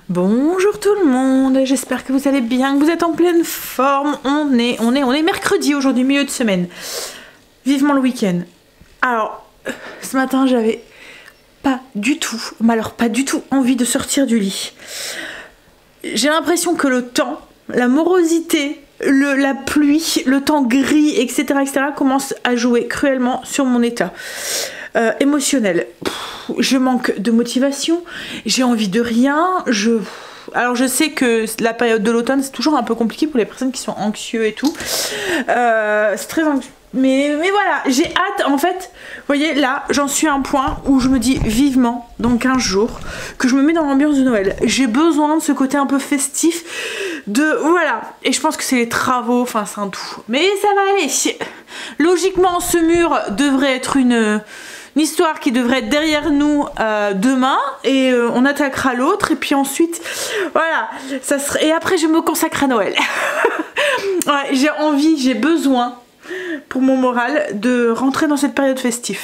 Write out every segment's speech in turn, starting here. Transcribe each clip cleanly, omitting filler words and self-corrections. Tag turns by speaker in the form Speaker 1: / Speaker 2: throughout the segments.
Speaker 1: Bonjour tout le monde, j'espère que vous allez bien, que vous êtes en pleine forme. On est mercredi aujourd'hui, milieu de semaine. Vivement le week-end. Alors, ce matin j'avais pas du tout, mais alors pas du tout envie de sortir du lit. J'ai l'impression que le temps, la morosité, la pluie, le temps gris, etc., commence à jouer cruellement sur mon état émotionnel. Je manque de motivation, j'ai envie de rien, alors je sais que la période de l'automne c'est toujours un peu compliqué pour les personnes qui sont anxieux et tout. C'est très anxieux. Mais voilà, j'ai hâte en fait, vous voyez là, j'en suis à un point où je me dis vivement dans 15 jours que je me mets dans l'ambiance de Noël. J'ai besoin de ce côté un peu festif, voilà, et je pense que c'est les travaux, enfin c'est un tout. Mais ça va aller, logiquement ce mur devrait être une histoire qui devrait être derrière nous demain et on attaquera l'autre et puis ensuite voilà ça serait... et après je me consacre à Noël. Ouais, j'ai envie, j'ai besoin pour mon moral de rentrer dans cette période festive.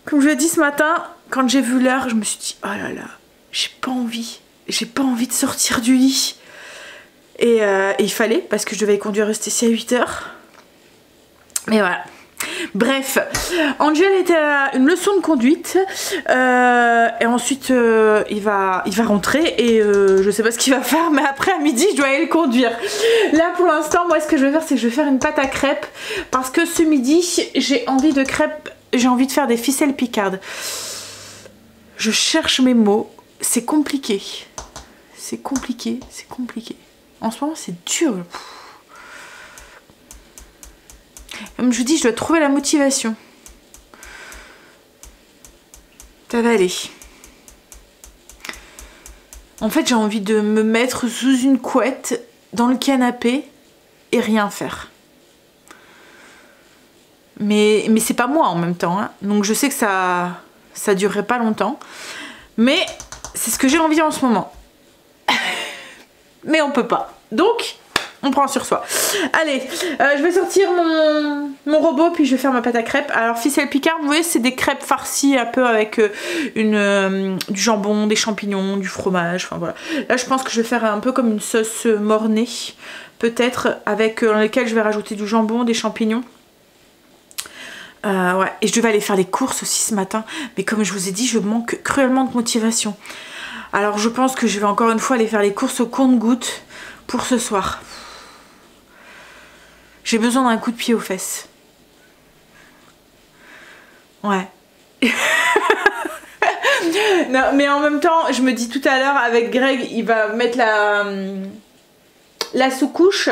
Speaker 1: Comme je l'ai dit ce matin, quand j'ai vu l'heure je me suis dit oh là là, j'ai pas envie de sortir du lit et il fallait parce que je devais conduire Stécie à 8h. Mais voilà. Bref, Angel était à une leçon de conduite et ensuite il va rentrer et je sais pas ce qu'il va faire, mais après à midi je dois aller le conduire. Là pour l'instant moi ce que je vais faire c'est que je vais faire une pâte à crêpes parce que ce midi j'ai envie de crêpes, j'ai envie de faire des ficelles picardes. Je cherche mes mots, c'est compliqué. C'est compliqué. En ce moment c'est dur. Comme je vous dis, je dois trouver la motivation. Ça va aller. En fait, j'ai envie de me mettre sous une couette dans le canapé et rien faire. Mais c'est pas moi en même temps, hein. Donc je sais que ça durerait pas longtemps. Mais c'est ce que j'ai envie en ce moment. Mais on peut pas. Donc... on prend sur soi. Allez, je vais sortir mon robot puis je vais faire ma pâte à crêpes. Alors ficelle picarde, vous voyez, c'est des crêpes farcies un peu avec du jambon, des champignons, du fromage, enfin voilà. Là je pense que je vais faire un peu comme une sauce mornay, peut-être, avec dans lesquelles je vais rajouter du jambon, des champignons. Ouais, et je devais aller faire les courses aussi ce matin, mais comme je vous ai dit, je manque cruellement de motivation. Alors je pense que je vais encore une fois aller faire les courses au compte-gouttes pour ce soir. J'ai besoin d'un coup de pied aux fesses. Ouais. Non, mais en même temps, je me dis tout à l'heure avec Greg, il va mettre la sous-couche.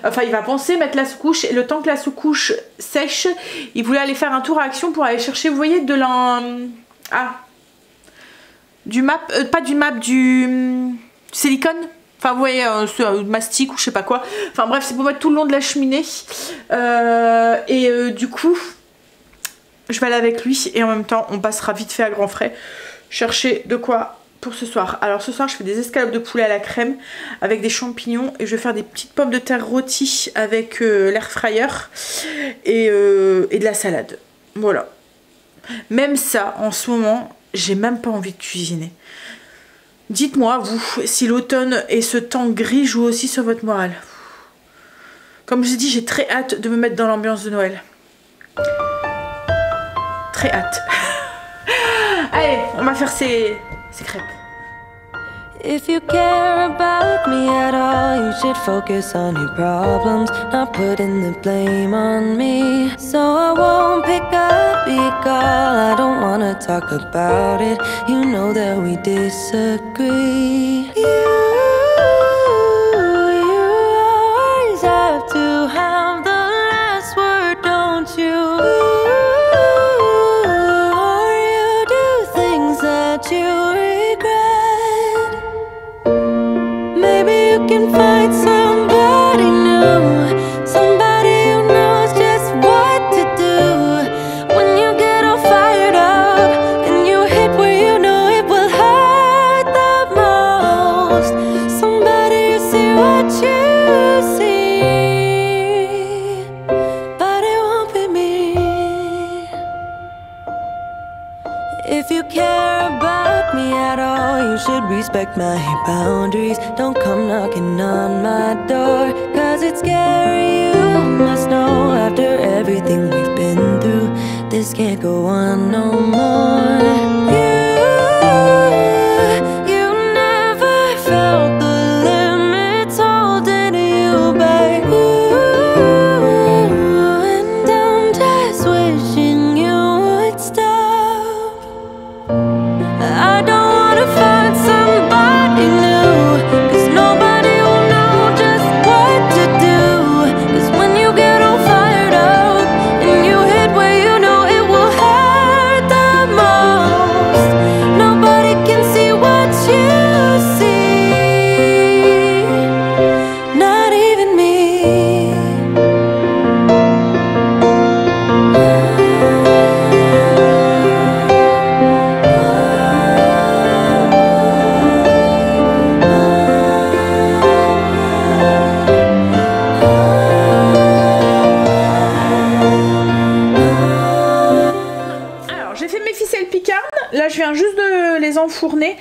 Speaker 1: Enfin, il va penser mettre la sous-couche. Et le temps que la sous-couche sèche, il voulait aller faire un tour à Action pour aller chercher, vous voyez, de du silicone. Enfin vous voyez, mastic ou je sais pas quoi. Enfin bref, c'est pour mettre tout le long de la cheminée. Du coup, je vais aller avec lui et en même temps, on passera vite fait à grands frais chercher de quoi pour ce soir. Alors ce soir, je fais des escalopes de poulet à la crème avec des champignons et je vais faire des petites pommes de terre rôties avec l'air fryer et de la salade. Voilà. Même ça, en ce moment, j'ai même pas envie de cuisiner. Dites-moi, vous, si l'automne et ce temps gris jouent aussi sur votre morale. Comme je vous ai dit, j'ai très hâte de me mettre dans l'ambiance de Noël. Très hâte. Allez, on va faire ces crêpes.
Speaker 2: If you care about me at all, you should focus on your problems, not putting the blame on me. So I won't pick up your call, I don't wanna talk about it. You know that we disagree. You always have to have the last word, don't you? Or you do things that you regret. Maybe you can find somebody new, somebody who knows just what to do. When you get all fired up and you hit where you know it will hurt the most. Somebody who see what you see, but it won't be me. If you care about me at all, you should respect my boundaries. Don't come knocking on my door, cause it's scary, you must know. After everything we've been through, this can't go on no more. You never felt the limits holding you back. And I'm just wishing you would stop. I don't wanna find somebody new, cause nobody will know just what to do. Cause when you get all fired up and you hit where you know it will hurt the most, nobody can see what you see, not even me.
Speaker 1: Alors, j'ai fait mes ficelles picardes. Là, je viens juste de les enfourner.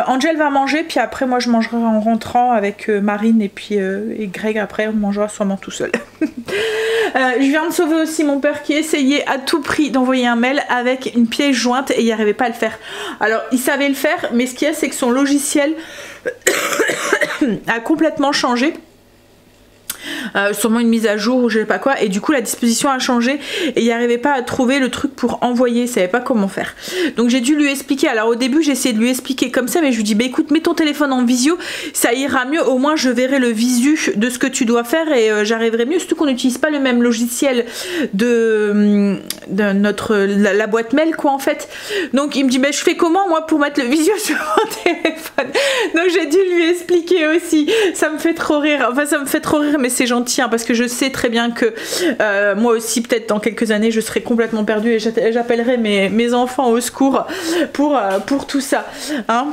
Speaker 1: Angel va manger, puis après, moi, je mangerai en rentrant avec Marine et puis et Greg. Après, on mangera sûrement tout seul. Je viens de sauver aussi mon père qui essayait à tout prix d'envoyer un mail avec une pièce jointe et il n'arrivait pas à le faire. Alors, il savait le faire, mais ce qu'il y a, c'est que son logiciel a complètement changé. Sûrement une mise à jour ou je sais pas quoi, et du coup la disposition a changé et il n'arrivait pas à trouver le truc pour envoyer, il savait pas comment faire. Donc j'ai dû lui expliquer. Alors au début j'ai essayé de lui expliquer comme ça, mais je lui dis bah écoute, mets ton téléphone en visio, ça ira mieux, au moins je verrai le visu de ce que tu dois faire et j'arriverai mieux, surtout qu'on n'utilise pas le même logiciel de notre la boîte mail quoi en fait. Donc il me dit bah je fais comment moi pour mettre le visio sur mon téléphone. Donc j'ai dû lui expliquer aussi, ça me fait trop rire, enfin ça me fait trop rire, mais c'est gentil hein, parce que je sais très bien que moi aussi peut-être dans quelques années je serai complètement perdue et j'appellerai mes enfants au secours pour tout ça hein.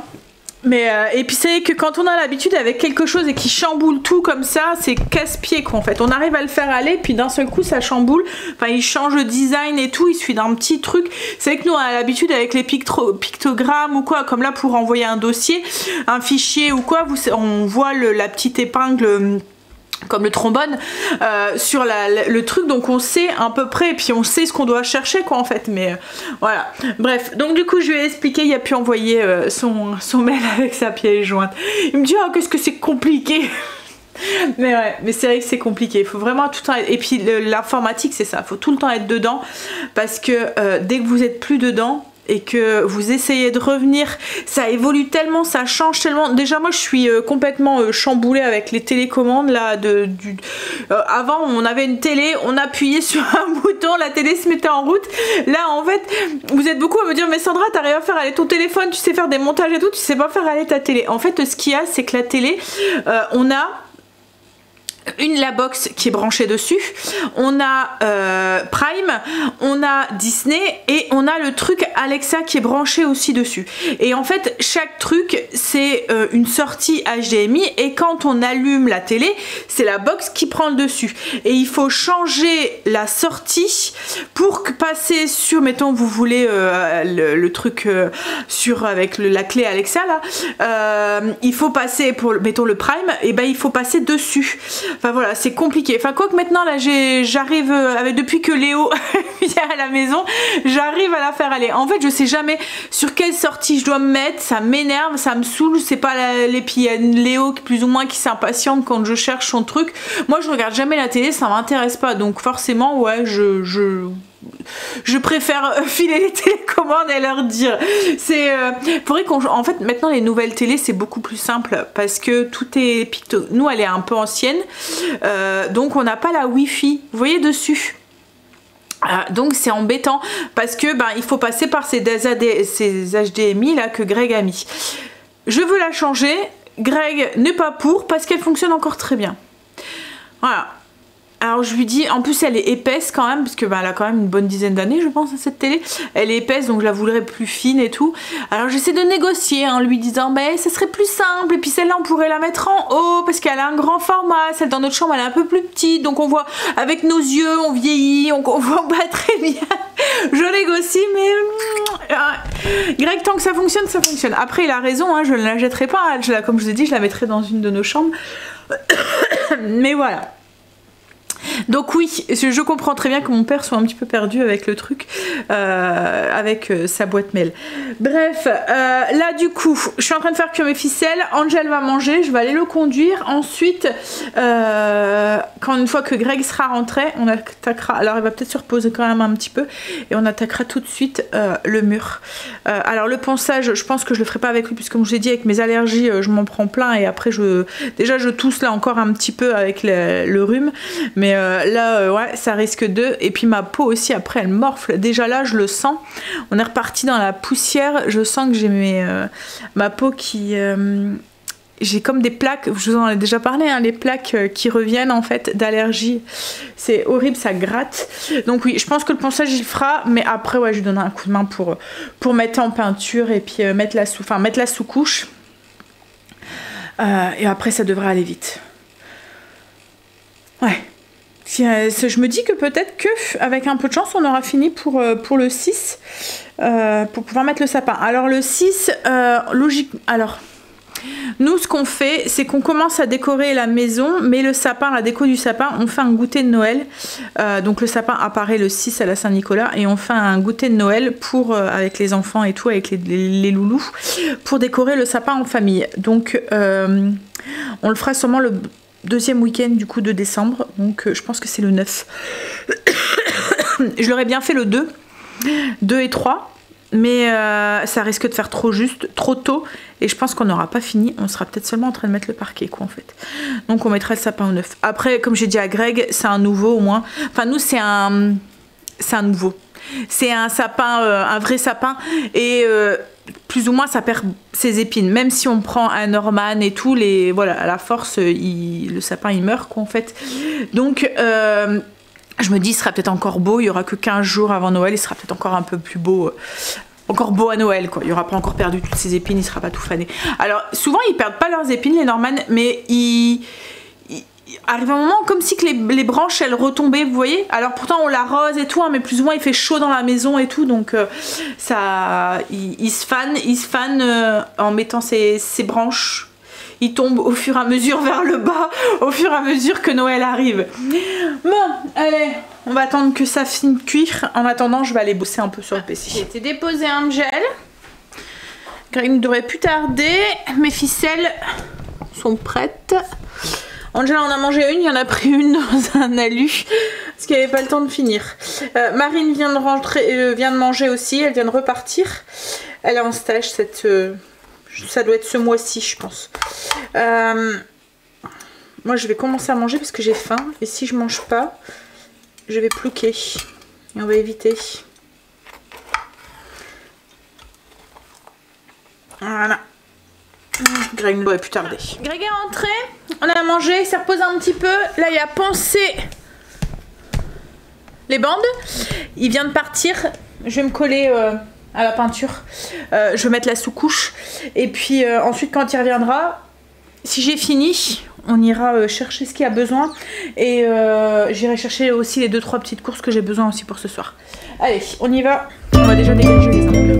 Speaker 1: Mais et puis c'est que quand on a l'habitude avec quelque chose et qui chamboule tout comme ça, c'est casse-pied quoi en fait. On arrive à le faire aller puis d'un seul coup ça chamboule, enfin il change le design et tout, il suffit d'un petit truc. C'est que nous on a l'habitude avec les pictogrammes ou quoi, comme là pour envoyer un dossier, un fichier ou quoi, on voit la petite épingle comme le trombone sur le truc, donc on sait à peu près et puis on sait ce qu'on doit chercher quoi en fait, mais voilà, bref. Donc du coup je lui ai expliqué, il a pu envoyer son mail avec sa pièce jointe. Il me dit oh qu'est-ce que c'est compliqué. Mais ouais, mais c'est vrai que c'est compliqué, il faut vraiment tout le temps être... Et puis l'informatique c'est ça, il faut tout le temps être dedans parce que dès que vous êtes plus dedans et que vous essayez de revenir, ça évolue tellement, ça change tellement. Déjà moi je suis complètement chamboulée avec les télécommandes là. Avant on avait une télé, on appuyait sur un bouton, la télé se mettait en route. Là en fait vous êtes beaucoup à me dire mais Sandra t'arrives à faire aller ton téléphone, tu sais faire des montages et tout, tu sais pas faire aller ta télé. En fait ce qu'il y a c'est que la télé on a la box qui est branchée dessus, on a Prime, on a Disney et on a le truc Alexa qui est branché aussi dessus. Et en fait chaque truc c'est une sortie HDMI et quand on allume la télé c'est la box qui prend le dessus et il faut changer la sortie pour passer sur, mettons vous voulez le truc sur avec la clé Alexa là, il faut passer pour mettons le Prime et ben il faut passer dessus. Enfin voilà, c'est compliqué. Enfin quoi que maintenant là j'arrive depuis que Léo vient à la maison, j'arrive à la faire aller. En fait je sais jamais sur quelle sortie je dois me mettre, ça m'énerve, ça me saoule, c'est pas puis il y a Léo plus ou moins qui s'impatiente quand je cherche son truc. Moi je regarde jamais la télé, ça m'intéresse pas, donc forcément ouais je préfère filer les télécommandes et leur dire. C'est faudrait en fait maintenant les nouvelles télés c'est beaucoup plus simple parce que tout est nous elle est un peu ancienne, donc on n'a pas la Wi-Fi, vous voyez dessus. Donc c'est embêtant parce que il faut passer par ces HDMI là que Greg a mis. Je veux la changer, Greg n'est pas pour parce qu'elle fonctionne encore très bien. Voilà. Alors je lui dis, en plus elle est épaisse quand même, parce que elle a quand même une bonne dizaine d'années je pense cette télé. Elle est épaisse donc je la voudrais plus fine et tout. Alors j'essaie de négocier en lui disant ça serait plus simple et puis celle-là on pourrait la mettre en haut parce qu'elle a un grand format. Celle dans notre chambre elle est un peu plus petite donc on voit avec nos yeux, on vieillit, on voit pas très bien. Je négocie, mais Greg, tant que ça fonctionne, ça fonctionne. Après, il a raison, hein, je ne la jetterai pas. Comme je vous ai dit, je la mettrai dans une de nos chambres. Mais voilà. Donc oui, je comprends très bien que mon père soit un petit peu perdu avec le truc, avec sa boîte mail. Bref, là du coup, je suis en train de faire cuire mes ficelles. Angel va manger, je vais aller le conduire. Ensuite, une fois que Greg sera rentré, on attaquera. Alors il va peut-être se reposer quand même un petit peu et on attaquera tout de suite le mur. Alors le ponçage, je pense que je le ferai pas avec lui puisque comme je l'ai dit, avec mes allergies, je m'en prends plein et après déjà je tousse là encore un petit peu avec le rhume, mais là ouais, ça risque de. Et puis ma peau aussi après elle morfle. Déjà là je le sens. On est reparti dans la poussière. Je sens que j'ai ma peau qui j'ai comme des plaques, je vous en ai déjà parlé, hein, les plaques qui reviennent en fait d'allergie. C'est horrible, ça gratte. Donc oui, je pense que le ponçage il fera, mais après ouais, je lui donnerai un coup de main pour mettre en peinture et puis mettre la sous-couche. Et après ça devrait aller vite. Ouais. Je me dis que peut-être qu'avec un peu de chance, on aura fini pour le 6, pour pouvoir mettre le sapin. Alors le 6, logique. Alors, nous, ce qu'on fait, c'est qu'on commence à décorer la maison, mais le sapin, la déco du sapin, on fait un goûter de Noël. Donc le sapin apparaît le 6 à la Saint-Nicolas et on fait un goûter de Noël avec les enfants et tout, avec les loulous, pour décorer le sapin en famille. Donc on le fera sûrement le deuxième week-end du coup de décembre, donc je pense que c'est le 9. Je l'aurais bien fait le 2 et 3, mais ça risque de faire trop tôt, et je pense qu'on n'aura pas fini, on sera peut-être seulement en train de mettre le parquet quoi en fait. Donc on mettra le sapin au 9. Après, comme j'ai dit à Greg, c'est un nouveau au moins, enfin nous c'est un nouveau. C'est un sapin, un vrai sapin, et plus ou moins ça perd ses épines, même si on prend un Norman et tout, voilà, à la force le sapin il meurt quoi en fait. Donc je me dis il sera peut-être encore beau, il y aura que 15 jours avant Noël, il sera peut-être encore un peu plus beau, encore beau à Noël quoi, il n'y aura pas encore perdu toutes ses épines, il sera pas tout fané. Alors souvent ils perdent pas leurs épines les Norman, mais arrive un moment comme si que les branches elles retombaient, vous voyez. Alors pourtant on l'arrose et tout, hein, mais plus ou moins il fait chaud dans la maison et tout, donc il se fane en mettant ses branches. Il tombe au fur et à mesure vers le bas, au fur et à mesure que Noël arrive. Bon, allez, on va attendre que ça finisse de cuire. En attendant, je vais aller bosser un peu sur le PC. J'ai été déposer un gel. Il ne devrait plus tarder. Mes ficelles sont prêtes. Angela en a mangé une, il y en a pris une dans un alu parce qu'elle n'avait pas le temps de finir. Marine vient de manger aussi, elle vient de repartir. Elle est en stage ça doit être ce mois-ci je pense. Moi je vais commencer à manger parce que j'ai faim et si je mange pas, je vais plouquer et on va éviter. Voilà. Greg ne devrait plus tarder. Greg est rentré, on a mangé, il s'est reposé un petit peu. Là il a poncé les bandes. Il vient de partir. Je vais me coller à la peinture. Je vais mettre la sous-couche. Et puis ensuite quand il reviendra, si j'ai fini, on ira chercher ce qu'il y a besoin. Et j'irai chercher aussi les 2-3 petites courses que j'ai besoin aussi pour ce soir. Allez, on y va. On va déjà dégager les angles.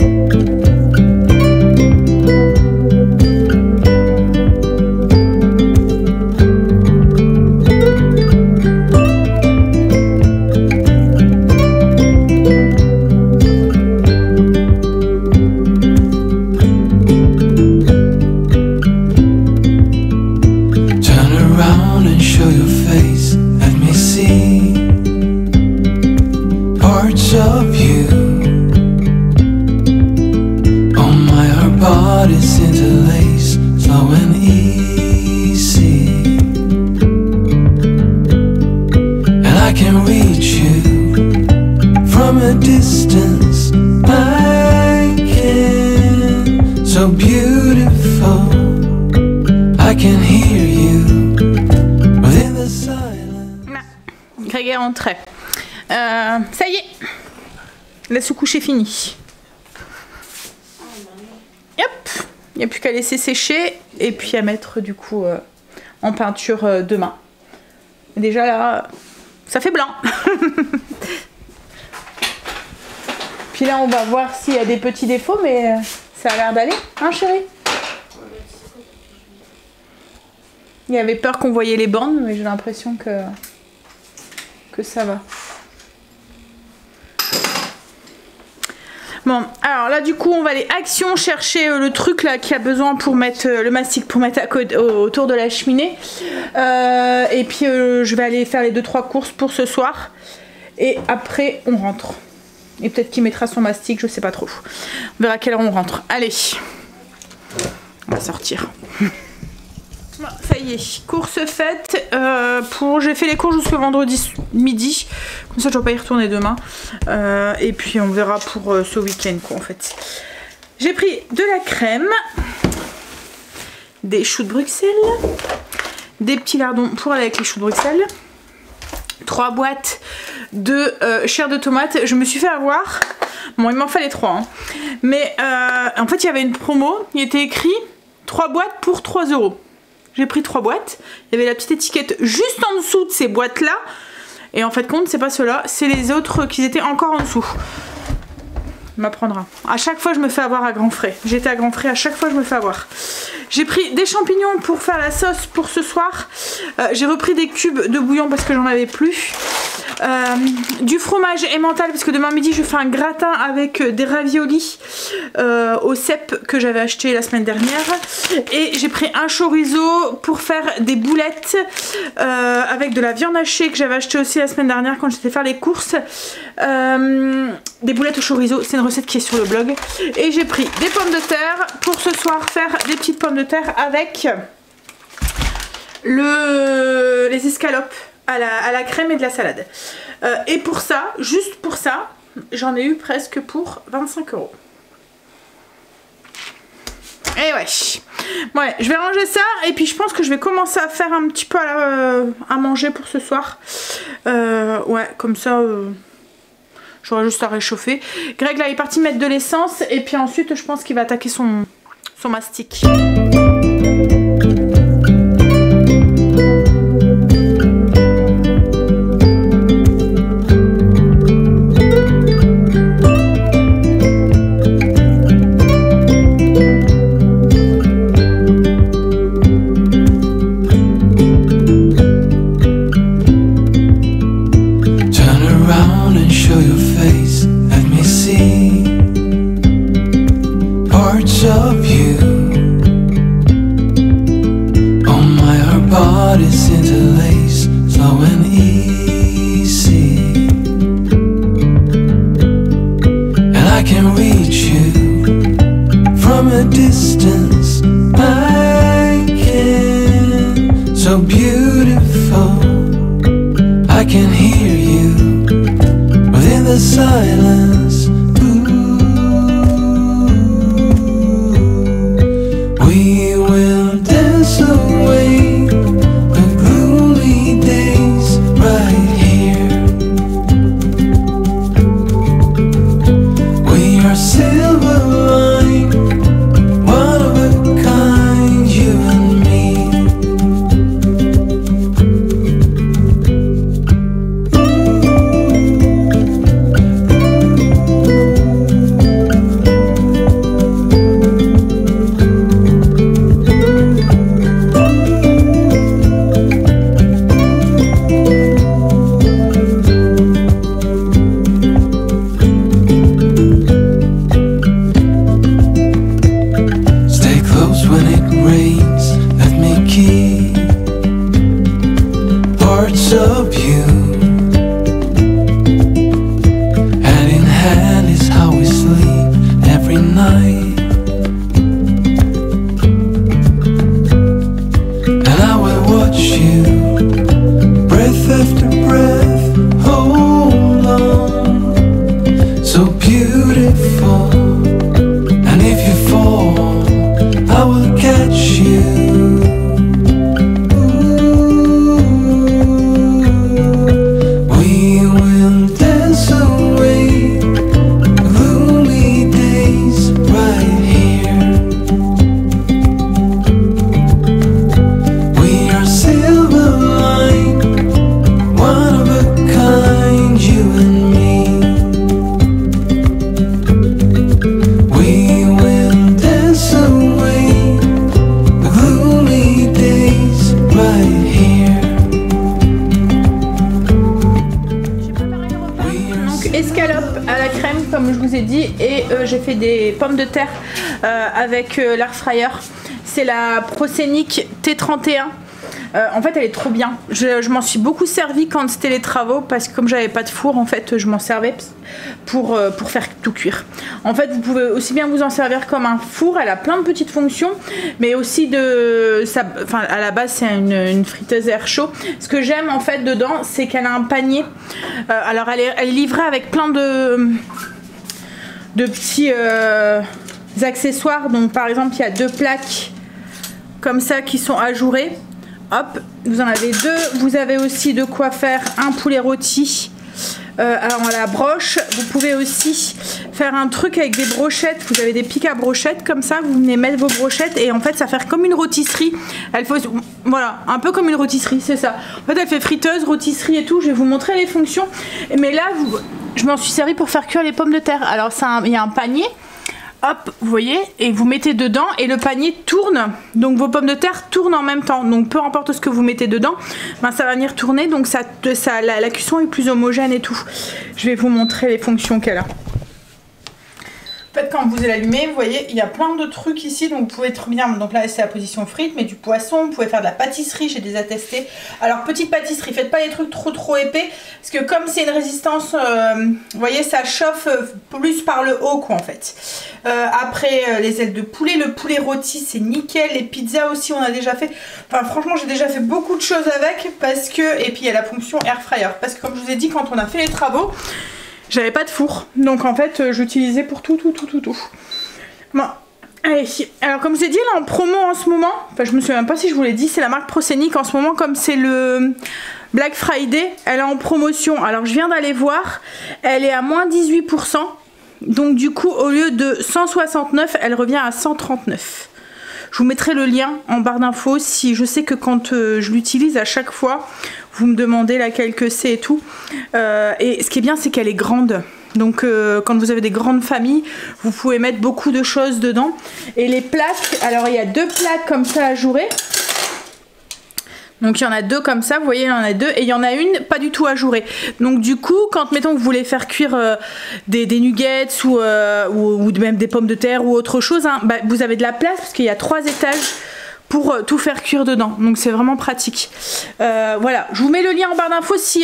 Speaker 1: Greg est rentré. Ça y est, la sous-couche est finie. Hop, il n'y a plus qu'à laisser sécher et puis à mettre du coup en peinture demain. Déjà là, ça fait blanc. puis là, on va voir s'il y a des petits défauts, mais ça a l'air d'aller, hein chérie? Il y avait peur qu'on voyait les bandes, mais j'ai l'impression que ça va. Bon, alors là du coup on va aller action chercher le truc là qui a besoin pour mettre le mastic pour mettre autour de la cheminée. Et puis je vais aller faire les 2-3 courses pour ce soir. Et après on rentre. Et peut-être qu'il mettra son mastic, je sais pas trop. On verra à quelle heure on rentre. Allez, on va sortir. Bon, ça y est, course faite. J'ai fait les courses jusqu'au vendredi midi. Comme ça je dois pas y retourner demain. Et puis on verra pour ce week-end quoi en fait. J'ai pris de la crème, des choux de Bruxelles, des petits lardons pour aller avec les choux de Bruxelles, 3 boîtes de chair de tomate. Je me suis fait avoir. Bon, il m'en fallait 3 hein. Mais en fait il y avait une promo. Il était écrit 3 boîtes pour 3 €. J'ai pris 3 boîtes. Il y avait la petite étiquette juste en dessous de ces boîtes là. Et en fait compte c'est pas ceux-là, c'est les autres qui étaient encore en dessous. M'apprendra. À chaque fois je me fais avoir à grands frais. J'étais à grands frais, à chaque fois je me fais avoir. J'ai pris des champignons pour faire la sauce pour ce soir. J'ai repris des cubes de bouillon parce que j'en avais plus. Du fromage emmental parce que demain midi je fais un gratin avec des raviolis au cèpe que j'avais acheté la semaine dernière. Et j'ai pris un chorizo pour faire des boulettes avec de la viande hachée que j'avais acheté aussi la semaine dernière quand j'étais faire les courses. Des boulettes au chorizo, c'est une recette qui est sur le blog. Et j'ai pris des pommes de terre pour ce soir faire des petites pommes de terre avec les escalopes à la crème et de la salade. Et pour ça, juste pour ça, j'en ai eu presque pour 25 €. Et ouais, je vais ranger ça et puis je pense que je vais commencer à faire un petit peu à manger pour ce soir. Ouais, comme ça... J'aurai juste à réchauffer. Greg là il est parti mettre de l'essence et puis ensuite je pense qu'il va attaquer son mastic. vous ai dit. Et j'ai fait des pommes de terre avec l'air fryer. C'est la Proscenic T31. En fait elle est trop bien. Je m'en suis beaucoup servi quand c'était les travaux parce que comme j'avais pas de four en fait je m'en servais pour faire tout cuire. En fait vous pouvez aussi bien vous en servir comme un four, elle a plein de petites fonctions mais aussi enfin à la base c'est une friteuse air chaud. Ce que j'aime en fait dedans c'est qu'elle a un panier. Alors elle est livrée avec plein de petits accessoires. Donc par exemple il y a 2 plaques comme ça qui sont ajourées. Hop, vous en avez 2. Vous avez aussi de quoi faire un poulet rôti à la broche. Vous pouvez aussi faire un truc avec des brochettes. Vous avez des pics à brochettes comme ça. Vous venez mettre vos brochettes et en fait ça fait comme une rôtisserie. Elle fait, voilà, un peu comme une rôtisserie, c'est ça. En fait elle fait friteuse, rôtisserie et tout. Je vais vous montrer les fonctions. Mais là, je m'en suis servi pour faire cuire les pommes de terre. Alors il y a un panier. Hop, vous voyez, et vous mettez dedans et le panier tourne. Donc vos pommes de terre tournent en même temps. Donc peu importe ce que vous mettez dedans, ben, ça va venir tourner. Donc la cuisson est plus homogène et tout. Je vais vous montrer les fonctions qu'elle a. En fait, quand vous l'allumez, vous voyez, il y a plein de trucs ici. Donc vous pouvez très bien, donc là c'est la position frite, mais du poisson, vous pouvez faire de la pâtisserie, j'ai déjà testé. Alors petite pâtisserie, faites pas des trucs trop épais, parce que comme c'est une résistance, vous voyez, ça chauffe plus par le haut quoi en fait. Après les ailes de poulet, le poulet rôti c'est nickel, les pizzas aussi on a déjà fait. Enfin franchement j'ai déjà fait beaucoup de choses avec, parce que, et puis il y a la fonction air fryer, parce que comme je vous ai dit quand on a fait les travaux, j'avais pas de four, donc en fait j'utilisais pour tout. Bon, allez, alors comme je vous ai dit, elle est en promo en ce moment, enfin je me souviens même pas si je vous l'ai dit, c'est la marque Proscenic en ce moment, comme c'est le Black Friday, elle est en promotion. Alors je viens d'aller voir, elle est à moins 18%, donc du coup au lieu de 169, elle revient à 139. Je vous mettrai le lien en barre d'infos si je sais que quand je l'utilise à chaque fois, vous me demandez laquelle que c'est et tout. Et ce qui est bien, c'est qu'elle est grande. Donc quand vous avez des grandes familles, vous pouvez mettre beaucoup de choses dedans. Et les plaques, alors il y a 2 plaques comme ça ajourées. Donc il y en a 2 comme ça, vous voyez il y en a 2 et il y en a une pas du tout ajourée. Donc du coup quand mettons que vous voulez faire cuire des nuggets ou même des pommes de terre ou autre chose, hein, bah, vous avez de la place parce qu'il y a 3 étages pour tout faire cuire dedans. Donc c'est vraiment pratique. Voilà, je vous mets le lien en barre d'infos si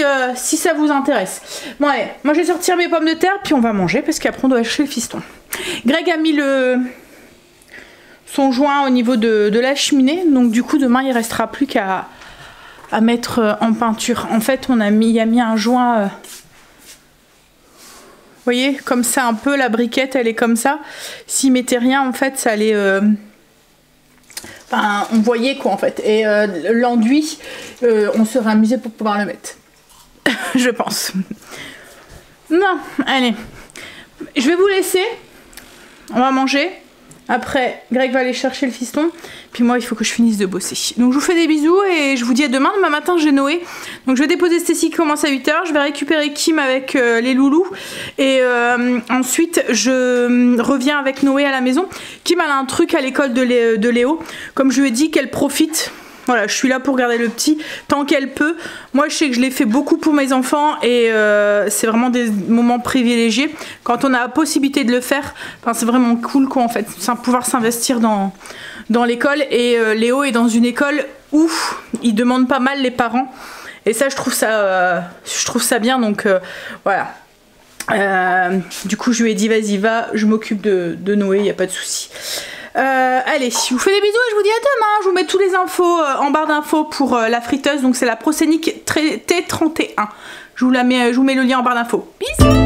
Speaker 1: ça vous intéresse. Bon allez, moi je vais sortir mes pommes de terre puis on va manger parce qu'après on doit acheter le fiston. Greg a mis son joint au niveau de la cheminée, donc du coup demain il restera plus qu'à mettre en peinture. En fait il a mis un joint vous voyez comme ça un peu, la briquette elle est comme ça. S'il mettait rien en fait ça allait enfin on voyait quoi en fait, et l'enduit on serait amusé pour pouvoir le mettre. Je pense. Non, allez, je vais vous laisser, on va manger. Après, Greg va aller chercher le fiston. Puis moi, il faut que je finisse de bosser. Donc, je vous fais des bisous et je vous dis à demain. Demain matin, j'ai Noé. Donc, je vais déposer Stécie qui commence à 8 h. Je vais récupérer Kim avec les loulous. Et ensuite, je reviens avec Noé à la maison. Kim, elle a un truc à l'école de Léo. Comme je lui ai dit, qu'elle profite. Voilà, je suis là pour garder le petit tant qu'elle peut. Moi, je sais que je l'ai fait beaucoup pour mes enfants et c'est vraiment des moments privilégiés. Quand on a la possibilité de le faire, enfin, c'est vraiment cool quoi en fait. C'est pouvoir s'investir dans l'école et Léo est dans une école où ils demandent pas mal les parents. Et ça, je trouve ça bien. Donc voilà. Du coup, je lui ai dit vas-y, va, je m'occupe de Noé, il n'y a pas de souci. Allez, je vous fais des bisous et je vous dis à demain. Je vous mets toutes les infos en barre d'infos pour la friteuse. Donc c'est la Proscenic T31. Je vous mets le lien en barre d'infos. Bisous.